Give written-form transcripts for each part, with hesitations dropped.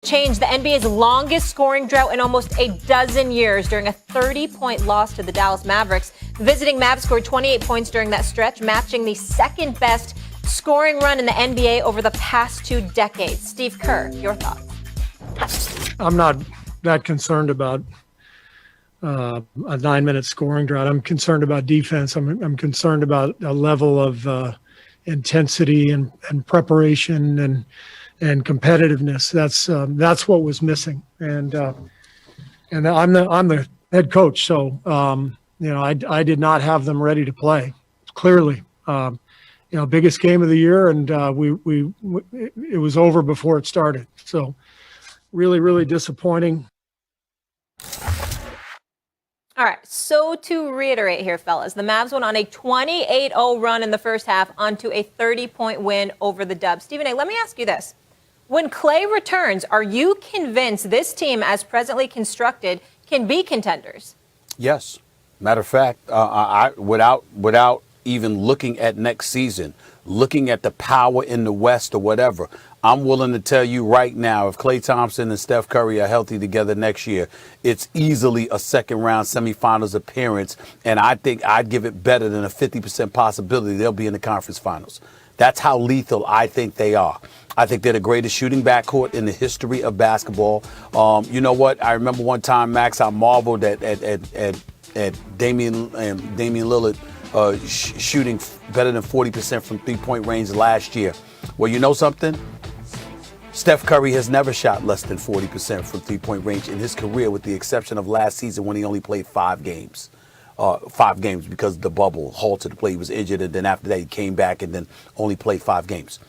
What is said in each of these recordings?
Changed the NBA's longest scoring drought in almost a dozen years during a 30-point loss to the Dallas Mavericks. Visiting Mavs scored 28 points during that stretch, matching the second best scoring run in the NBA over the past 2 decades. Steve Kerr, your thoughts? I'm not that concerned about a 9-minute scoring drought. I'm concerned about defense. I'm concerned about a level of intensity and preparation and competitiveness. That's what was missing. And I'm the head coach, so I did not have them ready to play. Clearly, biggest game of the year, and it was over before it started. So really disappointing. All right, so to reiterate here, fellas, the Mavs went on a 28-0 run in the first half onto a 30-point win over the Dubs. Stephen A., let me ask you this. When Clay returns, are you convinced this team, as presently constructed, can be contenders? Yes. Matter of fact, without even looking at next season, looking at the power in the West or whatever, I'm willing to tell you right now, if Klay Thompson and Steph Curry are healthy together next year, it's easily a second-round semifinals appearance, and I think I'd give it better than a 50% possibility they'll be in the conference finals. That's how lethal I think they are. I think they're the greatest shooting backcourt in the history of basketball. You know what? I remember one time, Max, I marveled at Damian Lillard shooting better than 40% from three-point range last year. Well, you know something? Steph Curry has never shot less than 40% from three-point range in his career, with the exception of last season when he only played 5 games. 5 games because the bubble halted the play. He was injured, and then after that he came back and then only played 5 games.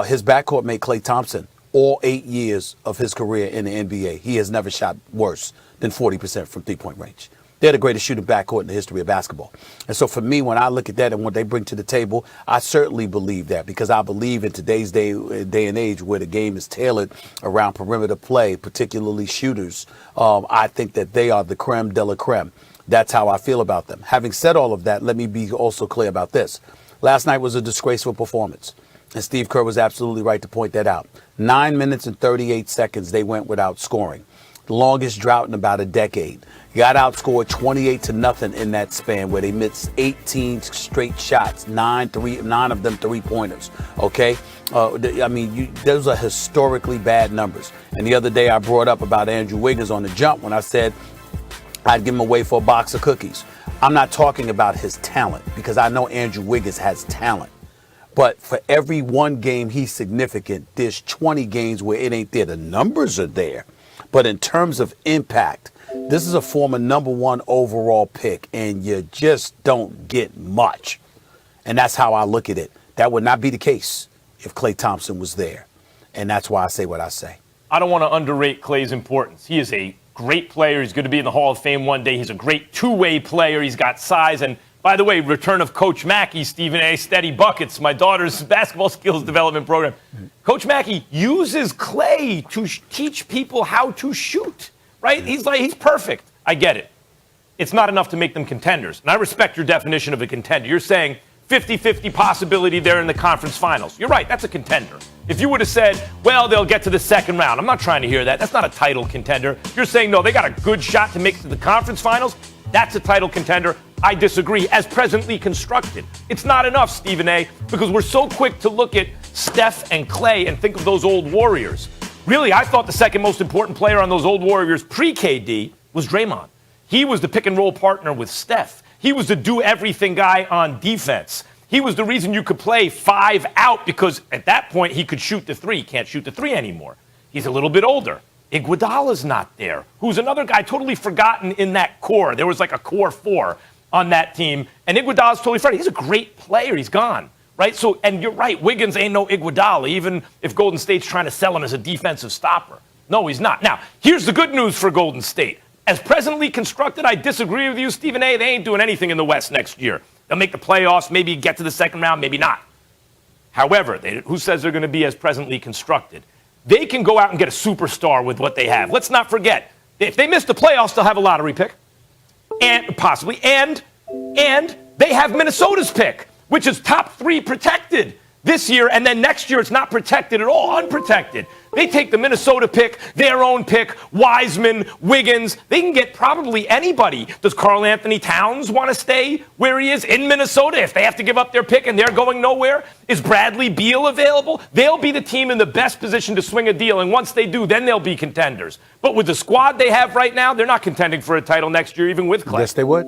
His backcourt made Klay Thompson all 8 years of his career in the NBA. He has never shot worse than 40% from three-point range. They're the greatest shooting backcourt in the history of basketball. And so for me, when I look at that and what they bring to the table, I certainly believe that, because I believe in today's day and age where the game is tailored around perimeter play, particularly shooters, I think that they are the creme de la creme. That's how I feel about them. Having said all of that, let me be also clear about this. Last night was a disgraceful performance, and Steve Kerr was absolutely right to point that out. 9 minutes and 38 seconds they went without scoring. The longest drought in about a decade. Got outscored 28-0 in that span, where they missed 18 straight shots, 9 of them three-pointers. Okay, those are historically bad numbers. And the other day I brought up about Andrew Wiggins on the jump when I said I'd give him away for a box of cookies. I'm not talking about his talent, because I know Andrew Wiggins has talent. But for every one game he's significant, there's 20 games where it ain't there. The numbers are there. But in terms of impact, this is a former #1 overall pick, and you just don't get much. And that's how I look at it. That would not be the case if Klay Thompson was there. And that's why I say what I say. I don't want to underrate Klay's importance. He is a great player. He's going to be in the Hall of Fame one day. He's a great two-way player. He's got size. And by the way, return of Coach Mackey, Stephen A., Steady Buckets, my daughter's basketball skills development program. Coach Mackey uses Klay to teach people how to shoot, right? He's perfect. I get it. It's not enough to make them contenders. And I respect your definition of a contender. You're saying 50-50 possibility they're in the conference finals. You're right. That's a contender. If you would have said, well, they'll get to the second round, I'm not trying to hear that. That's not a title contender. You're saying, no, they got a good shot to make it to the conference finals. That's a title contender. I disagree, as presently constructed. It's not enough, Stephen A., because we're so quick to look at Steph and Klay and think of those old Warriors. Really, I thought the second most important player on those old Warriors pre-KD was Draymond. He was the pick-and-roll partner with Steph. He was the do-everything guy on defense. He was the reason you could play 5 out, because at that point he could shoot the 3. He can't shoot the 3 anymore. He's a little bit older. Iguodala's not there, who's another guy totally forgotten in that core. There was like a core 4 on that team, and Iguodala's totally forgotten. He's a great player. He's gone, right? So, and you're right, Wiggins ain't no Iguodala, even if Golden State's trying to sell him as a defensive stopper. No, he's not. Now, here's the good news for Golden State. As presently constructed, I disagree with you, Stephen A. They ain't doing anything in the West next year. They'll make the playoffs, maybe get to the second round, maybe not. However, who says they're going to be as presently constructed? They can go out and get a superstar with what they have. Let's not forget, if they miss the playoffs, they'll have a lottery pick, and possibly, and they have Minnesota's pick, which is top 3 protected. this year, and then next year it's not protected at all, unprotected. They take the Minnesota pick, their own pick, Wiseman, Wiggins. They can get probably anybody. Does Karl Anthony Towns want to stay where he is in Minnesota if they have to give up their pick and they're going nowhere? Is Bradley Beal available? They'll be the team in the best position to swing a deal, and once they do, then they'll be contenders. But with the squad they have right now, they're not contending for a title next year, even with Clay. Yes, they would.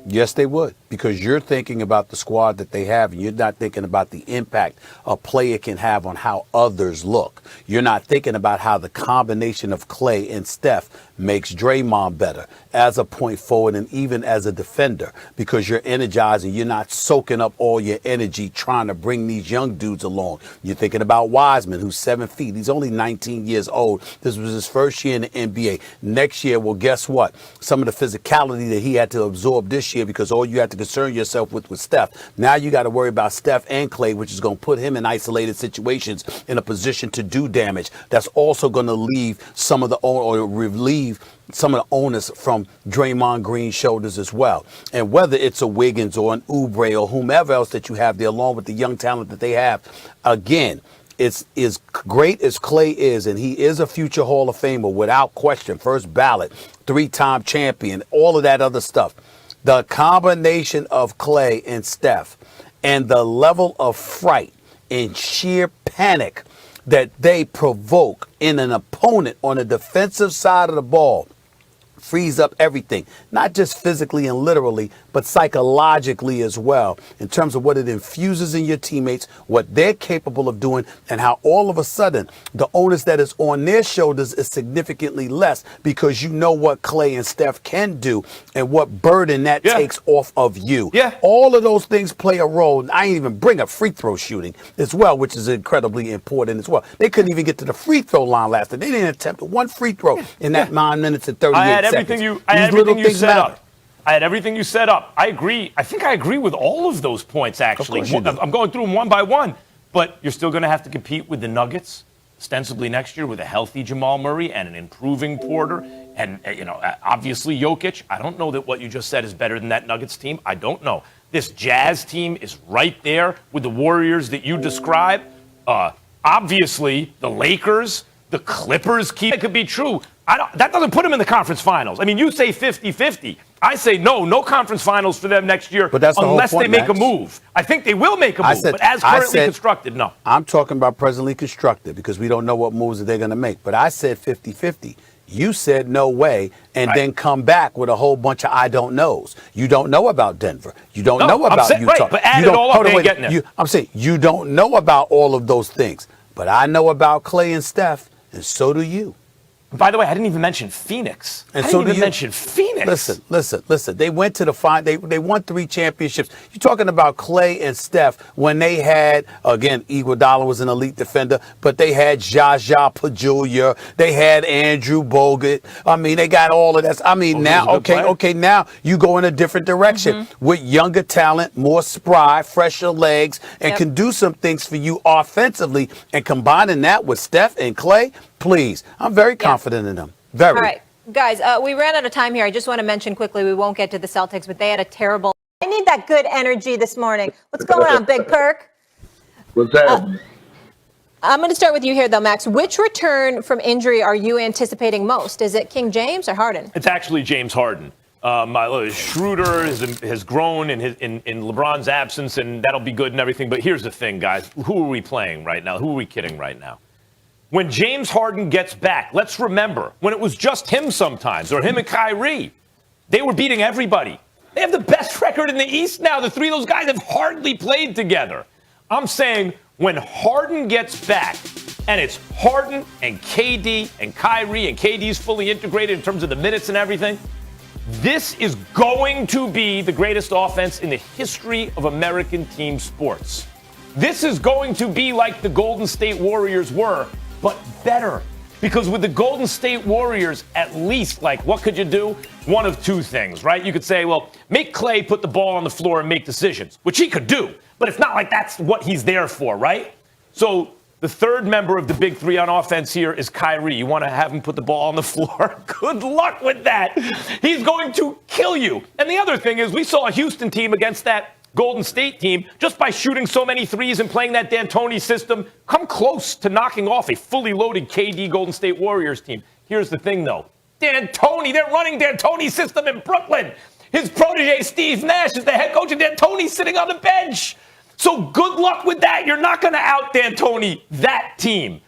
Yes, they would, because you're thinking about the squad that they have, and you're not thinking about the impact a player can have on how others look. You're not thinking about how the combination of Clay and Steph makes Draymond better as a point forward and even as a defender, because you're energizing. You're not soaking up all your energy trying to bring these young dudes along. You're thinking about Wiseman, who's 7 feet. He's only 19 years old. This was his first year in the NBA. Next year, well, guess what? Some of the physicality that he had to absorb this year, because all you had to concern yourself with was Steph. Now you got to worry about Steph and Clay, which is going to put him in isolated situations in a position to do damage. That's also going to leave some of the or relieve some of the onus from Draymond Green's shoulders as well. And whether it's a Wiggins or an Oubre or whomever else that you have there, along with the young talent that they have, again, it's as great as Clay is, and he is a future Hall of Famer without question, first ballot, 3-time champion, all of that other stuff. The combination of Clay and Steph and the level of fright and sheer panic that they provoke in an opponent on the defensive side of the ball frees up everything, not just physically and literally, but psychologically as well, in terms of what it infuses in your teammates, what they're capable of doing, and how all of a sudden the onus that is on their shoulders is significantly less, because you know what Clay and Steph can do and what burden that takes off of you. All of those things play a role. And I ain't even bring up free throw shooting as well, which is incredibly important as well. They couldn't even get to the free throw line last night. They didn't attempt one free throw in that 9 minutes and 38 seconds. I had everything you set up. I had everything you set up. I agree. I think I agree with all of those points, actually. I'm going through them one by one. But you're still going to have to compete with the Nuggets, ostensibly next year, with a healthy Jamal Murray and an improving Porter. And, obviously Jokic. I don't know that what you just said is better than that Nuggets team. I don't know. This Jazz team is right there with the Warriors that you describe. Obviously, the Lakers, the Clippers it could be true. That doesn't put them in the conference finals. I mean, you say 50-50. I say no conference finals for them next year, but that's unless the whole point, they make a move. I think they will make a move, but as currently constructed, no. I'm talking about presently constructed, because we don't know what moves that they're going to make. But I said 50-50. You said no way, and then come back with a whole bunch of I don't knows. You don't know about Denver. You don't know about Utah. Right, but add it all up, they ain't getting there. I'm saying you don't know about all of those things. But I know about Clay and Steph, and so do you. By the way, I didn't even mention Phoenix. And I didn't even mention Phoenix. Listen. They went to the final. They won 3 championships. You're talking about Clay and Steph when they had, again, Iguodala was an elite defender, but they had Jaja Pajulia. They had Andrew Bogut. I mean, they got all of that. I mean, now you go in a different direction with younger talent, more spry, fresher legs, and can do some things for you offensively. And combining that with Steph and Clay, please, I'm very confident in them. Very. All right, guys, we ran out of time here. I just want to mention quickly, we won't get to the Celtics, but they had a terrible. I need that good energy this morning. What's going on, Big Perk? What's that? I'm going to start with you here, though, Max. Which return from injury are you anticipating most? Is it King James or Harden? It's actually James Harden. Schroeder has grown in LeBron's absence, and that'll be good and everything. But here's the thing, guys. Who are we playing right now? Who are we kidding right now? When James Harden gets back, let's remember, when it was just him sometimes, or him and Kyrie, they were beating everybody. They have the best record in the East now. The 3 of those guys have hardly played together. I'm saying when Harden gets back, and it's Harden and KD and Kyrie, and KD's fully integrated in terms of the minutes and everything, this is going to be the greatest offense in the history of American team sports. This is going to be like the Golden State Warriors were, but better. Because with the Golden State Warriors, at least, what could you do? One of 2 things, right? You could say, well, make Clay put the ball on the floor and make decisions, which he could do. But it's not like that's what he's there for, right? So the third member of the big 3 on offense here is Kyrie. You want to have him put the ball on the floor? Good luck with that. He's going to kill you. And the other thing is, we saw a Houston team against that Golden State team just by shooting so many threes and playing that D'Antoni system, come close to knocking off a fully loaded KD Golden State Warriors team. Here's the thing, though. D'Antoni, they're running D'Antoni's system in Brooklyn. His protege, Steve Nash, is the head coach, and D'Antoni's sitting on the bench. So good luck with that. You're not going to out D'Antoni that team.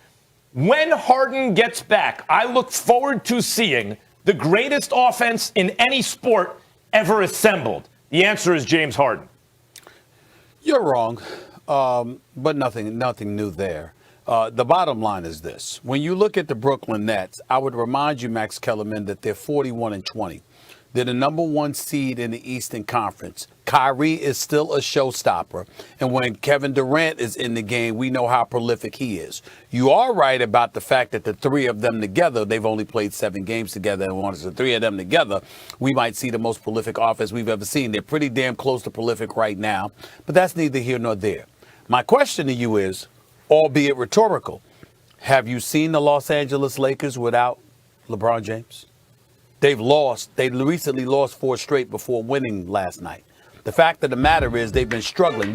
When Harden gets back, I look forward to seeing the greatest offense in any sport ever assembled. The answer is James Harden. You're wrong, but nothing new there. The bottom line is this. When you look at the Brooklyn Nets, I would remind you, Max Kellerman, that they're 41-20. They're the number one seed in the Eastern Conference. Kyrie is still a showstopper. And when Kevin Durant is in the game, we know how prolific he is. You are right about the fact that the three of them together, they've only played 7 games together. And once the three of them together, we might see the most prolific offense we've ever seen. They're pretty damn close to prolific right now. But that's neither here nor there. My question to you is, albeit rhetorical, have you seen the Los Angeles Lakers without LeBron James? They've lost. They recently lost 4 straight before winning last night. The fact of the matter is they've been struggling.